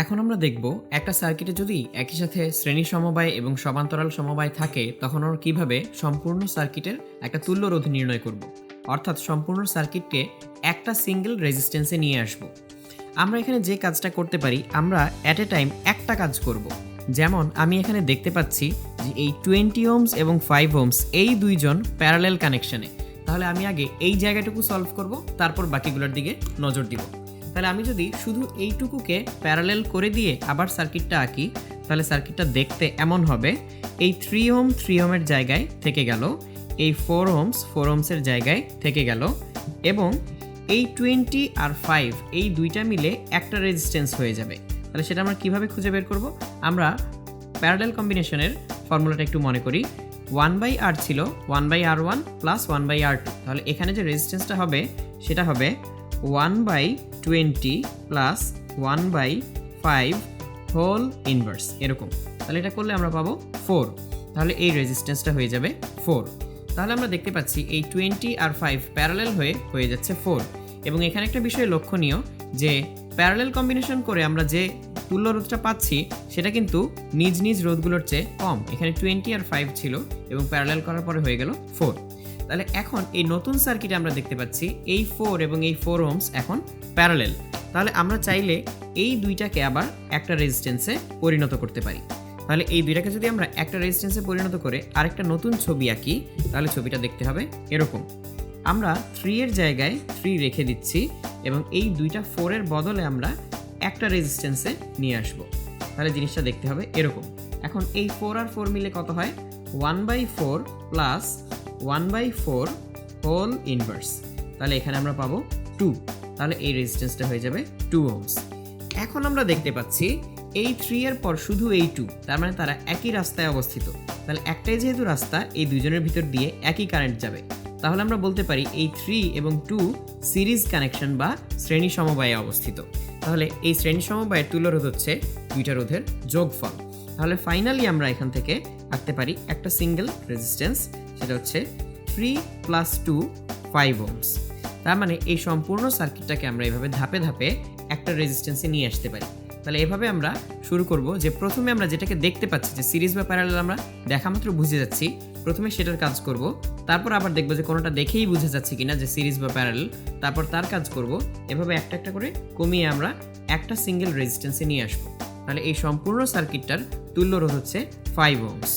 এখন আমরা দেখব একটা সার্কিটে যদি একই সাথে শ্রেণী সমবায় এবং সমান্তরাল সমবায় থাকে তখন আমরা কিভাবে সম্পূর্ণ সার্কিটের একটা তুল্য রোধ নির্ণয় করব, অর্থাৎ সম্পূর্ণ সার্কিটকে একটা সিঙ্গেল রেজিস্ট্যান্সে নিয়ে আসব। আমরা এখানে যে কাজটা করতে পারি, আমরা অ্যাট এ টাইম একটা কাজ করব। যেমন আমি এখানে দেখতে পাচ্ছি যে এই 20 ওহমস এবং 5 ওহমস এই দুইজন প্যারালেল কানেকশনে। তাহলে আমি আগে এই জায়গাটুকু সলভ করব, তারপর বাকিগুলোর দিকে নজর দিব। তাহলে আমি যদি শুধু এইটুকুকে প্যারালেল করে দিয়ে আবার সার্কিটটা আঁকি, তাহলে সার্কিটটা দেখতে এমন হবে। এই 3 ওহম 3 ওহমের জায়গায় থেকে গেল, এই 4 ওহমসের জায়গায় থেকে গেল, এবং এই 20 আর 5 এই দুইটা মিলে একটা রেজিস্ট্যান্স হয়ে যাবে। তাহলে সেটা আমরা কিভাবে খুঁজে বের করব? আমরা প্যারালেল কম্বিনেশনের ফর্মুলাটা একটু মনে করি। 1/R ছিল 1/R1 প্লাস 1/R2। তাহলে এখানে যে রেজিস্ট্যান্সটা হবে সেটা হবে 1/20 প্লাস 1/5 হোল ইনভার্স, এরকম। তাহলে এটা করলে আমরা পাবো 4। তাহলে এই রেজিস্ট্যান্সটা হয়ে যাবে 4। তাহলে আমরা দেখতে পাচ্ছি এই 20 আর 5 প্যারালেল হয়ে যাচ্ছে 4। এবং এখানে একটা বিষয় লক্ষণীয় যে প্যারালেল কম্বিনেশন করে আমরা যে তুল্য রোধটা পাচ্ছি সেটা কিন্তু নিজ নিজ রোধগুলোর চেয়ে কম। এখানে 20 আর 5 ছিল এবং প্যারালেল করার পরে হয়ে গেল 4। তাহলে এখন এই নতুন সার্কিটে আমরা দেখতে পাচ্ছি এই 4 এবং এই 4 ওহমস এখন প্যারালেল। তাহলে আমরা চাইলে এই দুইটাকে আবার একটা রেজিস্ট্যান্সে পরিণত করতে পারি। তাহলে এই দুইটাকে যদি আমরা একটা রেজিস্ট্যান্সে পরিণত করে আরেকটা নতুন ছবি আঁকি, তাহলে ছবিটা দেখতে হবে এরকম। আমরা 3 এর জায়গায় 3 রেখে দিচ্ছি এবং এই দুইটা 4 এর বদলে আমরা একটা রেজিস্ট্যান্সে নিয়ে আসব। তাহলে জিনিসটা দেখতে হবে এরকম। এখন এই 4 আর 4 মিলে কত হয়? 1/4 প্লাস 1/4 হোল ইনভার্স। তাহলে এখানে আমরা পাবো 2। তাহলে এই রেজিস্ট্যান্সটা হয়ে যাবে 2 ওহমস। এখন আমরা দেখতে পাচ্ছি এই 3 এর পর শুধু এই 2, তার মানে তারা একই রাস্তায় অবস্থিত। তাহলে একটাই যেহেতু রাস্তা, এই দুজনের ভিতর দিয়ে একই কারেন্ট যাবে। তাহলে আমরা বলতে পারি এই 3 এবং 2 সিরিজ কানেকশন বা শ্রেণী সমবায়ে অবস্থিত। তাহলে এই শ্রেণী সমবায়ের তুল্য রোধ হচ্ছে দুইটা রোধের যোগফল। তাহলে ফাইনালি আমরা এখান থেকে আঁকতে পারি একটা সিঙ্গেল রেজিস্ট্যান্স, সেটা হচ্ছে 3 প্লাস 2 5 ওহমস। তার মানে এই সম্পূর্ণ সার্কিটটাকে আমরা এভাবে ধাপে ধাপে একটা রেজিস্ট্যান্সে নিয়ে আসতে পারি। তাহলে এভাবে আমরা শুরু করব যে প্রথমে আমরা যেটাকে দেখতে পাচ্ছি যে সিরিজ বা প্যারালেল আমরা দেখা মাত্র বুঝে যাচ্ছি, প্রথমে সেটার কাজ করব। তারপর আবার দেখব যে কোনোটা দেখেই বুঝে যাচ্ছে কিনা যে সিরিজ বা প্যারালেল, তারপর তার কাজ করব। এভাবে একটা একটা করে কমিয়ে আমরা একটা সিঙ্গেল রেজিস্ট্যান্সে নিয়ে আসবো। তাহলে এই সম্পূর্ণ সার্কিটটার তুল্য রোধ হচ্ছে 5 ওহমস।